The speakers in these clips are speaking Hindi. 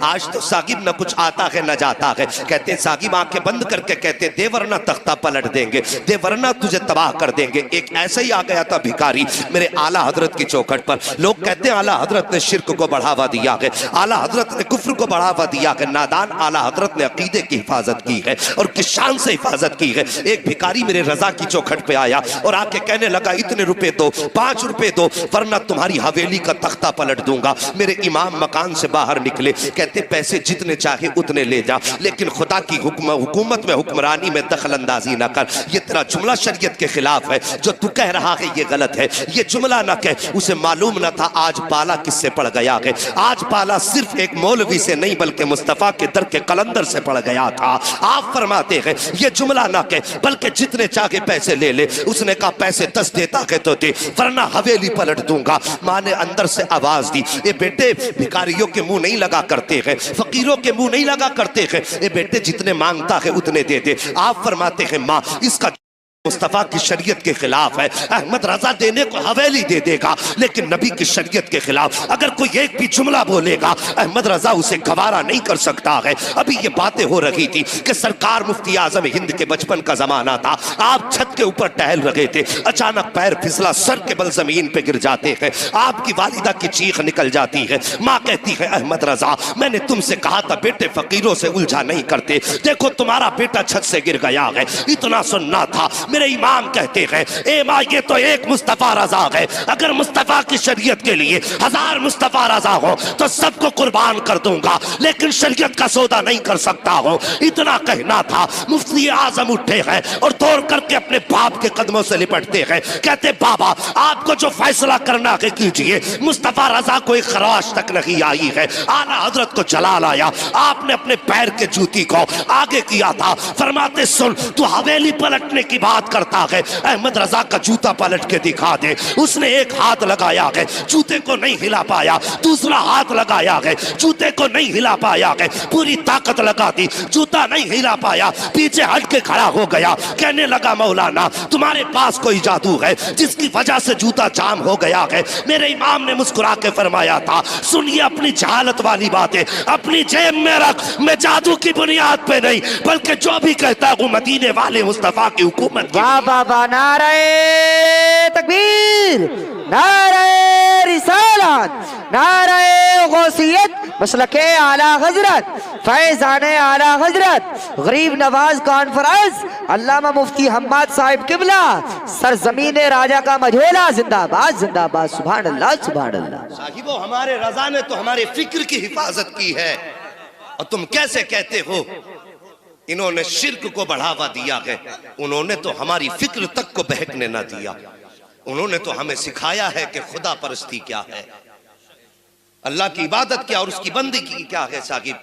आज तो साकिब न कुछ आता है न जाता है। कहते साकिब आंखें बंद करके कहते दे वरना तख्ता पलट देंगे, दे वरना तुझे तबाह कर देंगे। एक ऐसा ही आ गया था भिखारी मेरे आला हजरत की चौखट पर। लोग कहते हैं आला हजरत ने शिर्क को बढ़ावा दिया है, आला हजरत ने कुफ्र को बढ़ावा दिया है। नादान, आला हजरत ने अकीदे की हिफाजत की है और किस शान से हिफाजत की है। एक भिखारी मेरे रजा की चौखट पे आया और आके कहने लगा इतने रुपए दो, 5 रुपए दो, वरना तुम्हारी हवेली का तख्ता पलट दूंगा। मेरे इमाम मकान से बाहर निकले, कहते पैसे जितने चाहे उतने ले जा, लेकिन खुदा की हुकूमत में हुक्मरानी में दखल अंदाजी ना कर। ये तेरा जुमला शरीयत के खिलाफ है, जो तू कह रहा है ये गलत है, ये जुमला ना कह। उसे मालूम ना था आज पाला किससे पड़ गया है। आज पाला सिर्फ एक मौलवी से नहीं बल्कि मुस्तफा के दर के कलंदर से पड़ गया था। आप फरमाते हैं ये जुमला ना कह, बल्कि जितने चाहे पैसे ले ले। उसने कहा पैसे 10 देता है तो दे, वरना हवेली पलट दूंगा। माँ ने अंदर से आवाज दी, ये बेटे भिखारियों के मुंह नहीं लगा करते हैं, फकीरों के मुंह नहीं लगा करते हैं। ये बेटे जितने मांगता है उतने दे दे। आप फरमाते हैं माँ इसका मुस्तफा की शरीयत के खिलाफ है। अहमद रजा देने को हवेली दे देगा, लेकिन नबी की शरीयत के खिलाफ अगर कोई एक भी जुमला बोलेगा अहमद रजा उसे गवारा नहीं कर सकता है। अभी ये बातें हो रही थी कि सरकार मुफ्ती आजम हिंद के बचपन का जमाना था। आप छत के ऊपर टहल रहे थे, अचानक पैर फिसला, सर के बल जमीन पे गिर जाते हैं। आपकी वालिदा की चीख निकल जाती है। माँ कहती है अहमद रजा मैंने तुमसे कहा था बेटे फकीरों से उलझा नहीं करते, देखो तुम्हारा बेटा छत से गिर गया है। इतना सुनना था। मेरे इमाम कहते हैं ए माँ ये तो एक मुस्तफा रजा है, अगर मुस्तफा की शरीयत के लिए 1000 मुस्तफा रजा हो तो सबको कुर्बान कर दूंगा, लेकिन शरीयत का सौदा नहीं कर सकता हो। इतना कहना था। मुफ्ती आजम उठे हैं और दौड़ करके अपने बाप के कदमों से लिपटते हैं। कहते बाबा आपको जो फैसला करना है कीजिए। मुस्तफा रजा को एक खराश तक नहीं आई है। आला हजरत को जलाल आया, आपने अपने पैर के जूती को आगे किया था। फरमाते सुन तू हवेली पलटने की बात करता है, अहमद रजा का जूता पलट के दिखा दे। उसने एक हाथ लगाया है, जूते को नहीं हिला पाया, दूसरा हाथ लगाया है, जूते को नहीं हिला पाया है, पूरी ताकत लगा दी, जूता नहीं हिला पाया, पीछे हट के खड़ा हो गया। कहने लगा मौलाना तुम्हारे पास कोई जादू है जिसकी वजह से जूता जाम हो गया है। मेरे इमाम ने मुस्कुरा के फरमाया था सुनिए अपनी जहालत वाली बातें अपनी जेब में रख, मैं जादू की बुनियाद पे नहीं बल्कि जो भी कहता हूँ मदीने वाले मुस्तफा की हुकूमत। वाह बाबा नारे तकबीर, नारे रिसालत, नारे गौसियत, मसलके आला हजरत, फैज़ाने आला हजरत, गरीब नवाज कॉन्फ्रेंस, अल्लामा मुफ्ती हम्माद साहिब किबला, सरजमीने राजा का मझोला जिंदाबाद जिंदाबाद। सुभान अल्लाह सुभान अल्लाह। साहिबो हमारे रजा ने तो हमारे फिक्र की हिफाजत की है और तुम कैसे कहते हो इन्होंने शिर्क को बढ़ावा दिया है। उन्होंने तो हमारी फिक्र तक को बहकने ना दिया। उन्होंने तो हमें सिखाया है कि खुदा परस्ती क्या है, अल्लाह की इबादत क्या और उसकी बंदगी क्या है। साहिब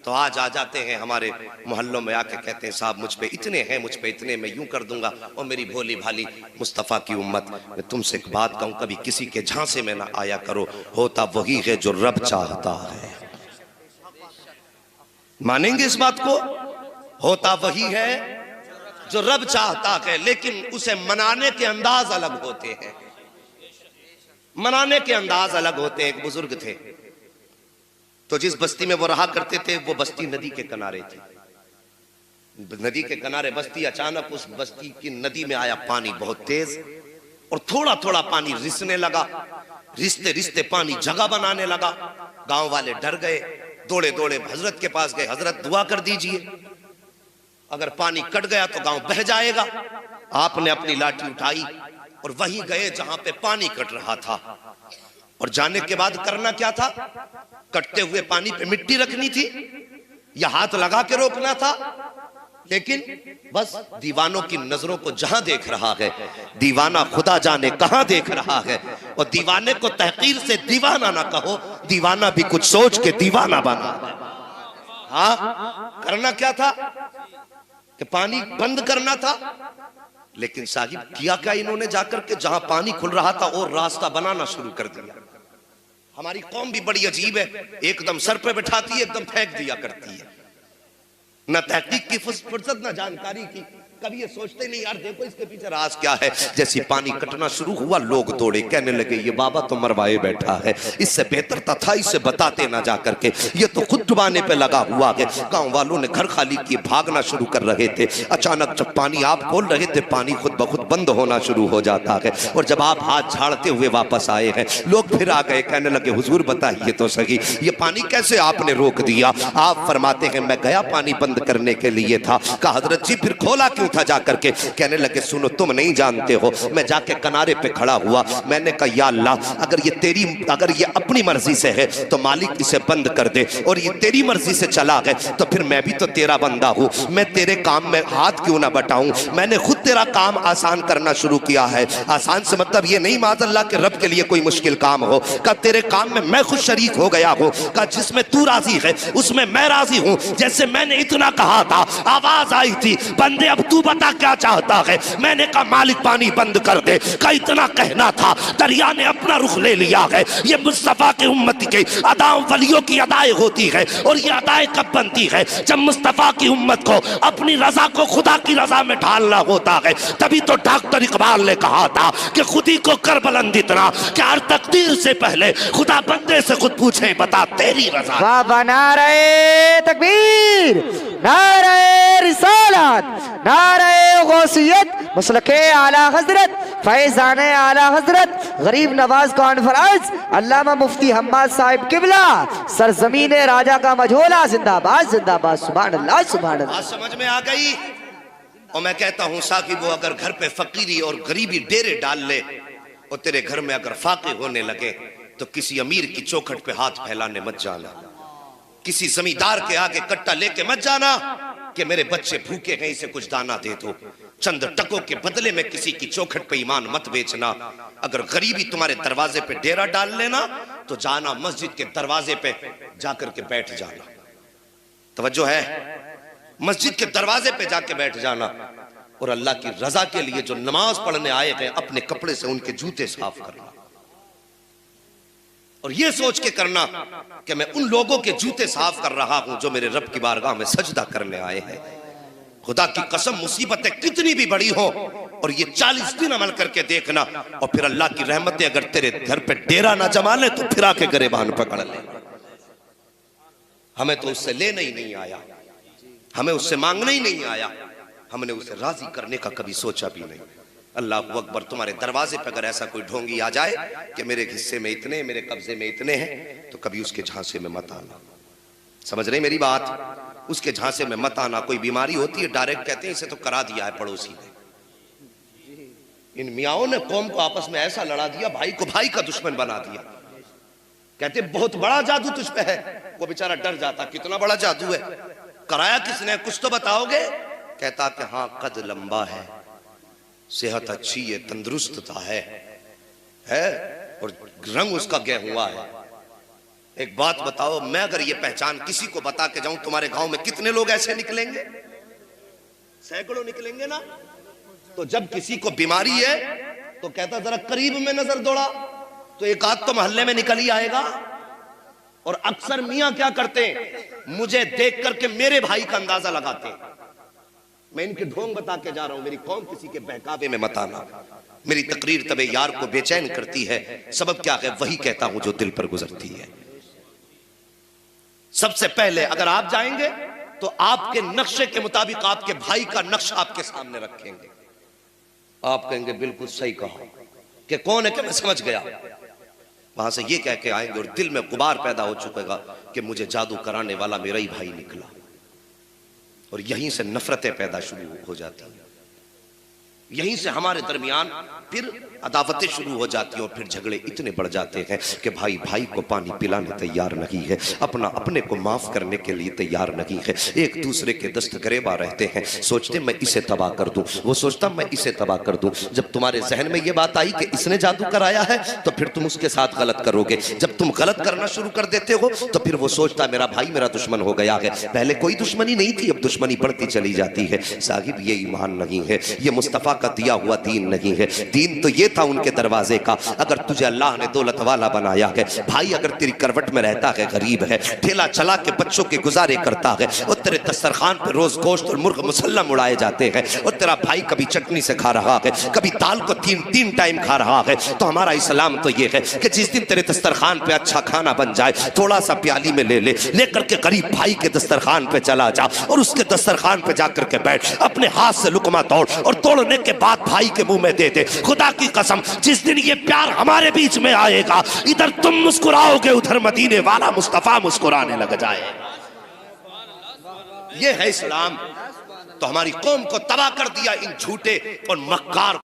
तो आज आ जाते हैं हमारे मोहल्लों में आके कहते हैं साहब मुझ पे इतने हैं, मुझ पे इतने, मैं यूं कर दूंगा। और मेरी भोली भाली मुस्तफ़ा की उम्मत, मैं तुमसे एक बात कहूं, कभी किसी के झांसे में ना आया करो। होता वही है जो रब चाहता है। मानेंगे इस बात को? होता वही है जो रब चाहता है, लेकिन उसे मनाने के अंदाज अलग होते हैं। मनाने के अंदाज अलग होते हैं। एक बुजुर्ग थे तो जिस बस्ती में वो रहा करते थे वो बस्ती नदी के किनारे थी। नदी के किनारे बस्ती, अचानक उस बस्ती की नदी में आया पानी बहुत तेज और थोड़ा थोड़ा पानी रिसने लगा। रिश्ते रिश्ते पानी जगह बनाने लगा। गांव वाले डर गए, दौड़े दौड़े हजरत के पास गए, हजरत दुआ कर दीजिए, अगर पानी कट गया तो गांव बह जाएगा। आपने अपनी लाठी उठाई और वहीं गए जहां पे पानी कट रहा था। और जाने के बाद करना क्या था? कटते हुए पानी पे मिट्टी रखनी थी या हाथ लगा के रोकना था। लेकिन बस दीवानों की नजरों को जहां देख रहा है, दीवाना खुदा जाने कहां देख रहा है। और दीवाने को तहकीर से दीवाना ना कहो, दीवाना भी कुछ सोच के दीवाना बना। हाँ, करना क्या था कि पानी बंद करना था। लेकिन साहिब किया क्या इन्होंने? जाकर के जहां पानी खुल रहा था और रास्ता बनाना शुरू कर दिया। हमारी कौम भी बड़ी अजीब है, एकदम सर पे बैठाती है, एकदम फेंक दिया करती है। न तहकीक की फुर्सत, न जानकारी की। कभी ये सोचते नहीं यार देखो इसके पीछे राज क्या है। जैसे पानी कटना शुरू हुआ लोग दौड़े, कहने लगे ये बाबा तो मरवाए बैठा है, इससे बेहतर था इसे बताते ना जा करके, ये तो खुद डुबाने पे लगा हुआ है। गांव वालों ने घर खाली किए, भागना शुरू कर रहे थे। अचानक जब पानी आप खोल रहे थे पानी खुद ब खुद बंद होना शुरू हो जाता है। और जब आप हाथ झाड़ते हुए वापस आए हैं लोग फिर आ गए, कहने लगे हुजूर बताइए तो सही ये पानी कैसे आपने रोक दिया। आप फरमाते हैं मैं गया पानी बंद करने के लिए था। कहा हजरत जी फिर खोला क्यों था जाकर के। कहने लगे सुनो तुम नहीं जानते हो, मैं जाके किनारे पे खड़ा हुआ, मैंने कहा या अल्लाह अगर ये अपनी मर्जी से है तो मालिक इसे बंद कर दे, और ये तेरी मर्जी से चला गए तो फिर मैं भी तो तेरा बंदा हूँ, मैं तेरे काम में हाथ क्यों ना बटाऊं। मैंने खुद तेरा काम आसान करना शुरू किया है। आसान से मतलब ये नहीं माज़अल्लाह के रब के लिए कोई मुश्किल काम हो, का तेरे काम में मैं खुद शरीक हो गया हूँ, का जिसमें तू राजी है उसमें मैं राजी हूँ। जैसे मैंने इतना कहा था आवाज आई थी बंदे अब तू बता क्या चाहता है। मैंने कहा मालिक पानी बंद कर दे, का इतना कहना था दरिया ने अपना रुख ले लिया है। ये मुस्तफा के उम्मत के अदाओं वलियों की अदाएं होती है, और ये अदाएं कब बनती है जब मुस्तफा की उम्मत को अपनी रजा को खुदा की रजा में ढालना होता है। तभी तो डॉक्टर इकबाल ने कहा था कि खुदी को कर बुलंद इतना कि हर तकदीर से पहले खुदा बंदे से खुद पूछे बता तेरी रजा। बाबा नारे तकबीर, नारे रिसालत, नारे गौसियत, मसलके आला हजरत, फैजान आला हजरत, गरीब नवाज कॉन्फ्रेंस, अल्लामा मुफ्ती हम्माद साहिब किबला, सरजमीन राजा का मझोला, जिंदाबाद जिंदाबाद, सुभान अल्लाह सुभान अल्लाह। समझ में आ गई। और मैं कहता हूं साकिब वो अगर घर पे फकीरी और गरीबी डेरे डाल ले और तेरे घर में अगर फाके होने लगे तो किसी अमीर की चौखट पे हाथ फैलाने मत जाना, किसी जमींदार के आगे कट्टा लेके मत जाना कि मेरे बच्चे भूखे हैं इसे कुछ दाना दे दो। चंद टकों के बदले में किसी की चौखट पे ईमान मत बेचना। अगर गरीबी तुम्हारे दरवाजे पे डेरा डाल लेना तो जाना मस्जिद के दरवाजे पे जाकर के बैठ जाना। तवज्जो है, मस्जिद के दरवाजे पे जाके बैठ जाना और अल्लाह की रजा के लिए जो नमाज पढ़ने आए हैं अपने कपड़े से उनके जूते साफ करना, और ये सोच के करना कि मैं उन लोगों के जूते साफ कर रहा हूं जो मेरे रब की बारगाह में सजदा करने आए हैं। खुदा की कसम मुसीबतें कितनी भी बड़ी हो और ये 40 दिन अमल करके देखना, और फिर अल्लाह की रहमतें अगर तेरे घर पे डेरा ना जमा ले तो फिर आके गरेबान पकड़ ले। हमें तो उससे लेना ही नहीं आया, हमें उससे मांगना ही नहीं आया, हमने उसे राजी करने का कभी सोचा भी नहीं। अल्लाह अकबर, तुम्हारे दरवाजे पर अगर ऐसा कोई ढोंगी आ जाए कि मेरे हिस्से में इतने, मेरे कब्जे में इतने हैं, तो कभी उसके झांसे में मत आना। समझ रहे मेरी बात? उसके झांसे में मत आना। कोई बीमारी होती है डायरेक्ट कहते हैं इसे तो करा दिया है पड़ोसी ने। इन मियाओं ने कौम को आपस में ऐसा लड़ा दिया, भाई को भाई का दुश्मन बना दिया। कहते बहुत बड़ा जादू तुझ पे है, वो बेचारा डर जाता कितना बड़ा जादू है, कराया किसने, कुछ तो बताओगे? कहता कि हाँ कद लंबा है, सेहत अच्छी है, तंदुरुस्तता है और रंग उसका गेहुआ है। एक बात बताओ, मैं अगर ये पहचान किसी को बता के जाऊं तुम्हारे गांव में कितने लोग ऐसे निकलेंगे? सैकड़ों निकलेंगे ना। तो जब किसी को बीमारी है तो कहता जरा करीब में नजर दौड़ा, तो एक आध तो मोहल्ले में निकल ही आएगा। और अक्सर मियां क्या करते हैं, मुझे देख करके मेरे भाई का अंदाजा लगाते हैं। मैं इनके ढोंग बता के जा रहा हूं, मेरी कौम किसी के बहकावे में मत आना। मेरी तकरीर तबे यार को बेचैन करती है, सबब क्या है वही कहता हूं जो दिल पर गुजरती है। सबसे पहले अगर आप जाएंगे तो आपके नक्शे के मुताबिक आपके भाई का नक्शा आपके सामने रखेंगे। आप कहेंगे बिल्कुल सही कहा, कि कौन है कि मैं समझ गया। वहां से ये कह के आएंगे और दिल में गुबार पैदा हो चुकेगा कि मुझे जादू कराने वाला मेरा ही भाई निकला, और यहीं से नफरतें पैदा शुरू हो जाती हैं। यहीं से हमारे दरमियान फिर अदावतें शुरू हो जाती हैं और फिर झगड़े इतने बढ़ जाते हैं कि भाई भाई को पानी पिलाने तैयार नहीं है, अपना अपने को माफ करने के लिए तैयार नहीं है, एक दूसरे के दस्तगरेबा रहते हैं, सोचते मैं इसे तबाह कर दूं, वो सोचता मैं इसे तबाह कर दूं। जब तुम्हारे जहन में ये बात आई कि इसने जादू कराया है तो फिर तुम उसके साथ गलत करोगे। जब तुम गलत करना शुरू कर देते हो तो फिर वो सोचता मेरा भाई मेरा दुश्मन हो गया है। पहले कोई दुश्मनी नहीं थी, अब दुश्मनी बढ़ती चली जाती है। साहिब ये ईमान नहीं है, ये मुस्तफा का दिया हुआ दीन नहीं है। दीन तो ये था उनके दरवाजे का, अगर तुझे अल्लाह ने दौलत वाला बनाया है भाई, अगर तेरी करवट में रहता है गरीब है, ठेला चला के बच्चों के गुजारे करता है, और तेरे दस्तरखान पे रोज गोश्त और मुर्ग मुसल्लम उड़ाए जाते हैं, और तेरा भाई कभी चटनी से खा रहा है, कभी दाल को तीन टाइम खा रहा है, तो हमारा इस्लाम तो ये है कि जिस दिन तेरे दस्तरखान पे अच्छा खाना बन जाए, थोड़ा सा प्याली में ले लेकर के गरीब भाई के दस्तरखान पे चला जा और उसके दस्तरखान पे जाकर के बैठ, अपने हाथ से लुकमा तोड़ और तोड़ने के बाद भाई के मुंह में दे दे। खुदा की कसम जिस दिन ये प्यार हमारे बीच में आएगा, इधर तुम मुस्कुराओगे, उधर मदीने वाला मुस्तफा मुस्कुराने लग जाए। ये है इस्लाम। तो हमारी कौम को तबाह कर दिया इन झूठे और मक्कार